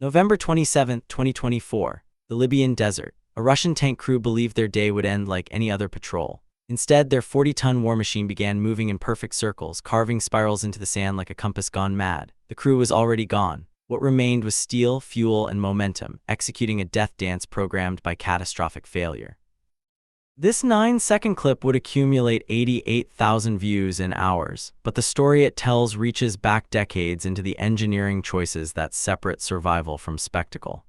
November 27, 2024. The Libyan desert. A Russian tank crew believed their day would end like any other patrol. Instead, their 40-ton war machine began moving in perfect circles, carving spirals into the sand like a compass gone mad. The crew was already gone. What remained was steel, fuel, and momentum, executing a death dance programmed by catastrophic failure. This 9-second clip would accumulate 88,000 views in hours, but the story it tells reaches back decades into the engineering choices that separate survival from spectacle.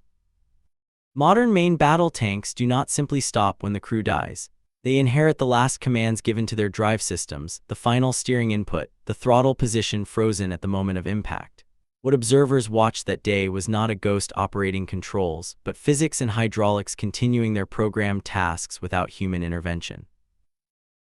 Modern main battle tanks do not simply stop when the crew dies. They inherit the last commands given to their drive systems, the final steering input, the throttle position frozen at the moment of impact. What observers watched that day was not a ghost operating controls, but physics and hydraulics continuing their programmed tasks without human intervention.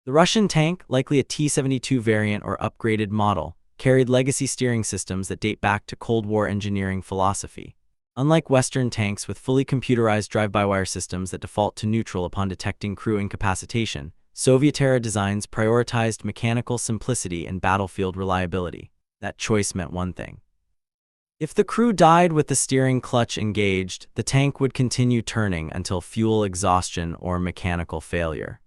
The Russian tank, likely a T-72 variant or upgraded model, carried legacy steering systems that date back to Cold War engineering philosophy. Unlike Western tanks with fully computerized drive-by-wire systems that default to neutral upon detecting crew incapacitation, Soviet-era designs prioritized mechanical simplicity and battlefield reliability. That choice meant one thing. If the crew died with the steering clutch engaged, the tank would continue turning until fuel exhaustion or mechanical failure.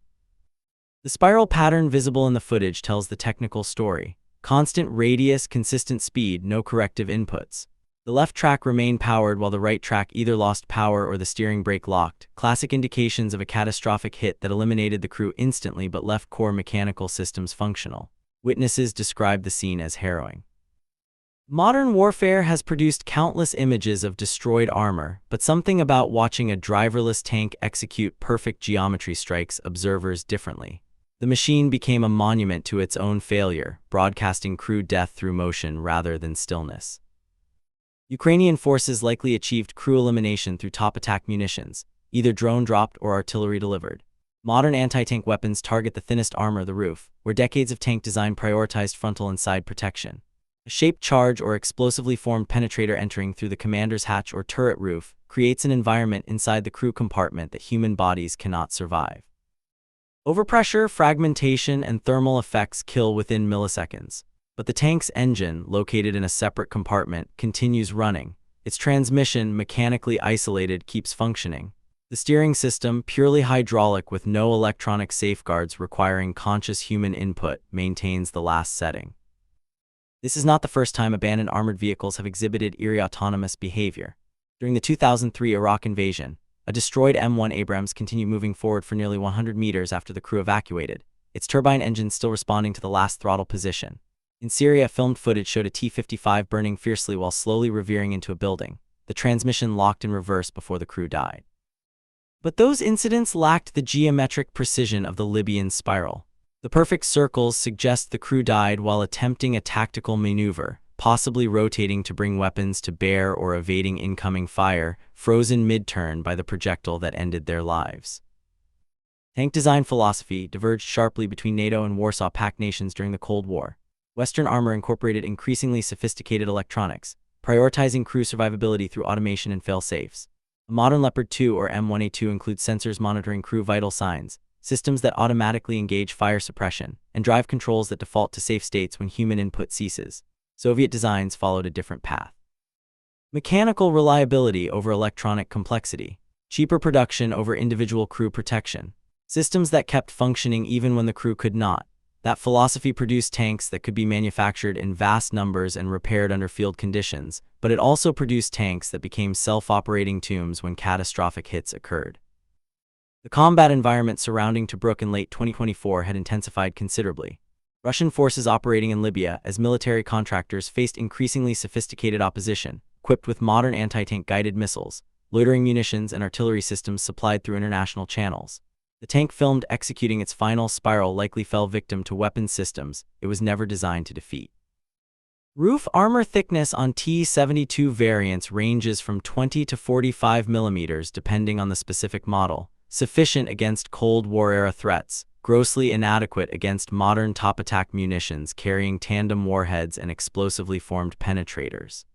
The spiral pattern visible in the footage tells the technical story. Constant radius, consistent speed, no corrective inputs. The left track remained powered while the right track either lost power or the steering brake locked, classic indications of a catastrophic hit that eliminated the crew instantly but left core mechanical systems functional. Witnesses described the scene as harrowing. Modern warfare has produced countless images of destroyed armor, but something about watching a driverless tank execute perfect geometry strikes observers differently. The machine became a monument to its own failure, broadcasting crew death through motion rather than stillness. Ukrainian forces likely achieved crew elimination through top-attack munitions, either drone-dropped or artillery-delivered. Modern anti-tank weapons target the thinnest armor, the roof, where decades of tank design prioritized frontal and side protection. A shaped charge or explosively formed penetrator entering through the commander's hatch or turret roof creates an environment inside the crew compartment that human bodies cannot survive. Overpressure, fragmentation, and thermal effects kill within milliseconds. But the tank's engine, located in a separate compartment, continues running. Its transmission, mechanically isolated, keeps functioning. The steering system, purely hydraulic with no electronic safeguards requiring conscious human input, maintains the last setting. This is not the first time abandoned armored vehicles have exhibited eerie autonomous behavior. During the 2003 Iraq invasion, a destroyed M1 Abrams continued moving forward for nearly 100 meters after the crew evacuated, its turbine engine still responding to the last throttle position. In Syria, filmed footage showed a T-55 burning fiercely while slowly reveering into a building, the transmission locked in reverse before the crew died. But those incidents lacked the geometric precision of the Libyan spiral. The perfect circles suggest the crew died while attempting a tactical maneuver, possibly rotating to bring weapons to bear or evading incoming fire, frozen mid-turn by the projectile that ended their lives. Tank design philosophy diverged sharply between NATO and Warsaw Pact nations during the Cold War. Western armor incorporated increasingly sophisticated electronics, prioritizing crew survivability through automation and fail-safes. A modern Leopard 2 or M1A2 includes sensors monitoring crew vital signs, systems that automatically engage fire suppression, and drive controls that default to safe states when human input ceases. Soviet designs followed a different path. Mechanical reliability over electronic complexity. Cheaper production over individual crew protection. Systems that kept functioning even when the crew could not. That philosophy produced tanks that could be manufactured in vast numbers and repaired under field conditions, but it also produced tanks that became self-operating tombs when catastrophic hits occurred. The combat environment surrounding Tobruk in late 2024 had intensified considerably. Russian forces operating in Libya as military contractors faced increasingly sophisticated opposition, equipped with modern anti-tank guided missiles, loitering munitions, and artillery systems supplied through international channels. The tank filmed executing its final spiral likely fell victim to weapons systems it was never designed to defeat. Roof armor thickness on T-72 variants ranges from 20 to 45 millimeters depending on the specific model, sufficient against Cold War-era threats, grossly inadequate against modern top-attack munitions carrying tandem warheads and explosively formed penetrators.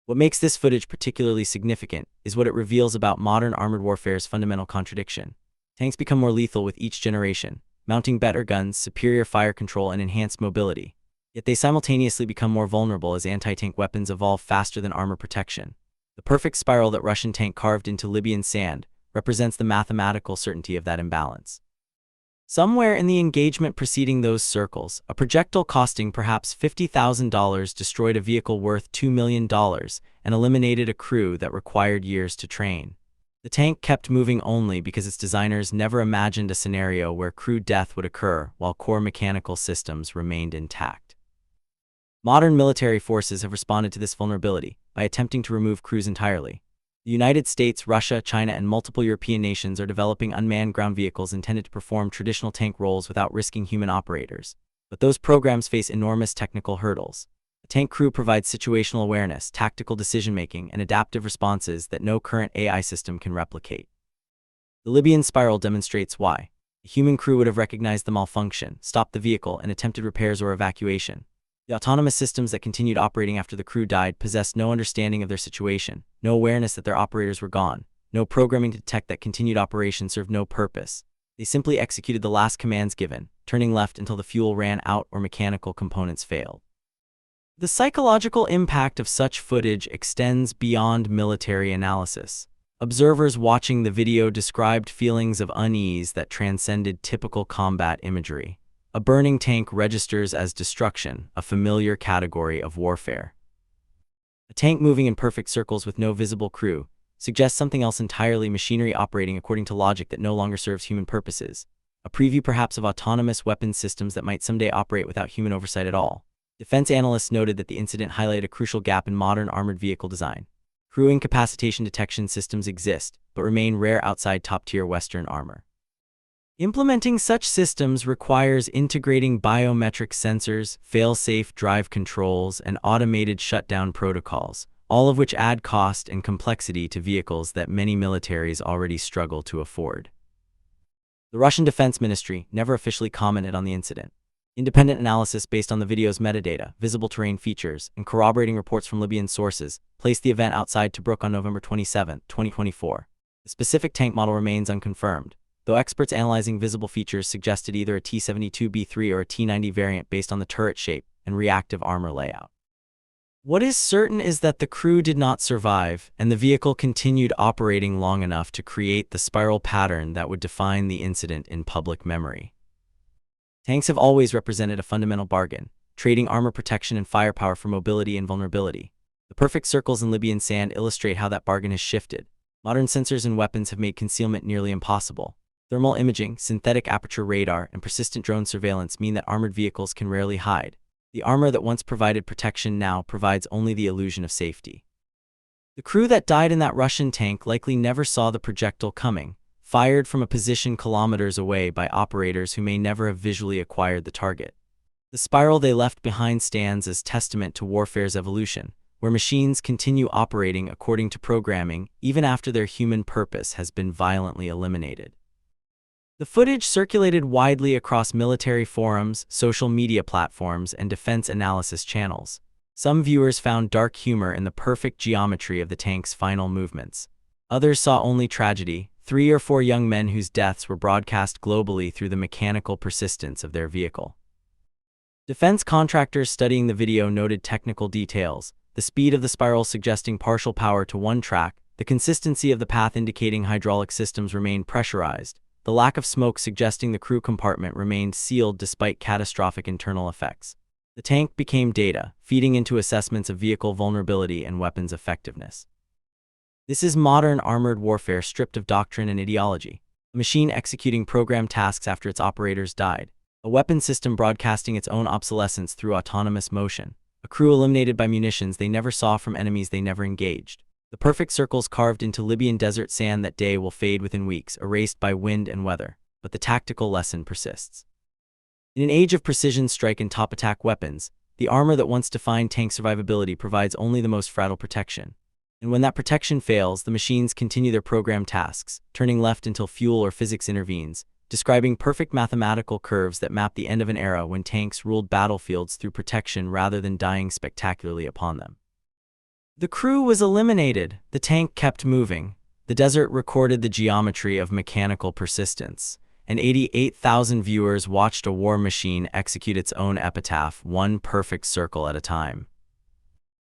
What makes this footage particularly significant is what it reveals about modern armored warfare's fundamental contradiction. Tanks become more lethal with each generation, mounting better guns, superior fire control, and enhanced mobility. Yet they simultaneously become more vulnerable as anti-tank weapons evolve faster than armor protection. The perfect spiral that Russian tank carved into Libyan sand represents the mathematical certainty of that imbalance. Somewhere in the engagement preceding those circles, a projectile costing perhaps $50,000 destroyed a vehicle worth $2 million and eliminated a crew that required years to train. The tank kept moving only because its designers never imagined a scenario where crew death would occur while core mechanical systems remained intact. Modern military forces have responded to this vulnerability by attempting to remove crews entirely. The United States, Russia, China, and multiple European nations are developing unmanned ground vehicles intended to perform traditional tank roles without risking human operators. But those programs face enormous technical hurdles. A tank crew provides situational awareness, tactical decision-making, and adaptive responses that no current AI system can replicate. The Libyan spiral demonstrates why. A human crew would have recognized the malfunction, stopped the vehicle, and attempted repairs or evacuation. The autonomous systems that continued operating after the crew died possessed no understanding of their situation, no awareness that their operators were gone, no programming to detect that continued operation served no purpose. They simply executed the last commands given, turning left until the fuel ran out or mechanical components failed. The psychological impact of such footage extends beyond military analysis. Observers watching the video described feelings of unease that transcended typical combat imagery. A burning tank registers as destruction, a familiar category of warfare. A tank moving in perfect circles with no visible crew suggests something else entirely: machinery operating according to logic that no longer serves human purposes. A preview perhaps of autonomous weapons systems that might someday operate without human oversight at all. Defense analysts noted that the incident highlighted a crucial gap in modern armored vehicle design. Crew incapacitation detection systems exist, but remain rare outside top-tier Western armor. Implementing such systems requires integrating biometric sensors, fail-safe drive controls, and automated shutdown protocols, all of which add cost and complexity to vehicles that many militaries already struggle to afford. The Russian Defense Ministry never officially commented on the incident. Independent analysis based on the video's metadata, visible terrain features, and corroborating reports from Libyan sources placed the event outside Tobruk on November 27, 2024. The specific tank model remains unconfirmed, though experts analyzing visible features suggested either a T-72B3 or a T-90 variant based on the turret shape and reactive armor layout. What is certain is that the crew did not survive, and the vehicle continued operating long enough to create the spiral pattern that would define the incident in public memory. Tanks have always represented a fundamental bargain, trading armor protection and firepower for mobility and vulnerability. The perfect circles in Libyan sand illustrate how that bargain has shifted. Modern sensors and weapons have made concealment nearly impossible. Thermal imaging, synthetic aperture radar, and persistent drone surveillance mean that armored vehicles can rarely hide. The armor that once provided protection now provides only the illusion of safety. The crew that died in that Russian tank likely never saw the projectile coming, fired from a position kilometers away by operators who may never have visually acquired the target. The spiral they left behind stands as testament to warfare's evolution, where machines continue operating according to programming even after their human purpose has been violently eliminated. The footage circulated widely across military forums, social media platforms, and defense analysis channels. Some viewers found dark humor in the perfect geometry of the tank's final movements. Others saw only tragedy: 3 or 4 young men whose deaths were broadcast globally through the mechanical persistence of their vehicle. Defense contractors studying the video noted technical details: the speed of the spiral suggesting partial power to one track, the consistency of the path indicating hydraulic systems remained pressurized, the lack of smoke suggesting the crew compartment remained sealed despite catastrophic internal effects. The tank became data, feeding into assessments of vehicle vulnerability and weapons effectiveness. This is modern armored warfare stripped of doctrine and ideology. A machine executing programmed tasks after its operators died. A weapon system broadcasting its own obsolescence through autonomous motion. A crew eliminated by munitions they never saw from enemies they never engaged. The perfect circles carved into Libyan desert sand that day will fade within weeks, erased by wind and weather, but the tactical lesson persists. In an age of precision strike and top-attack weapons, the armor that once defined tank survivability provides only the most fragile protection. And when that protection fails, the machines continue their programmed tasks, turning left until fuel or physics intervenes, describing perfect mathematical curves that map the end of an era when tanks ruled battlefields through protection rather than dying spectacularly upon them. The crew was eliminated, the tank kept moving, the desert recorded the geometry of mechanical persistence, and 88,000 viewers watched a war machine execute its own epitaph, one perfect circle at a time.